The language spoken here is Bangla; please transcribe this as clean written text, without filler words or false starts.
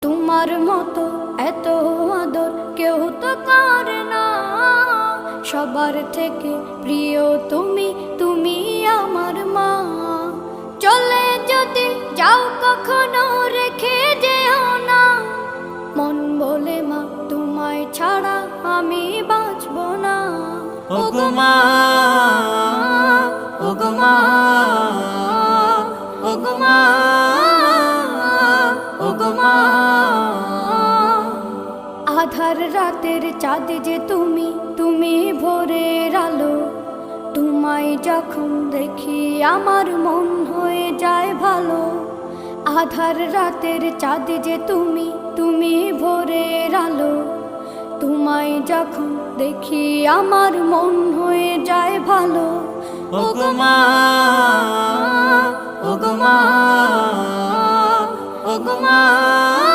তোমার মতো এত আদর কেউ তো করে না। সবার থেকে প্রিয় তুমি, তুমি আমার মা। চলে যদি যাও কখনো রেখে যেও না, মন বলে মা তোমায় ছাড়া আমি বাঁচব না। ওগো মা, ওগো মা, ওগো মা, ওগো মা। আধার রাতের চাঁদ যে তুমি, তুমি ভোরের আলো। তোমায় যখন দেখি আমার মন হয়ে যায় ভালো। আধার রাতের চাঁদ যে তুমি, তুমি ভোরের আলো। তোমায় যখন দেখি আমার মন হয়ে যায় ভালো। ওগো মা, ওগো মা, ওগো মা।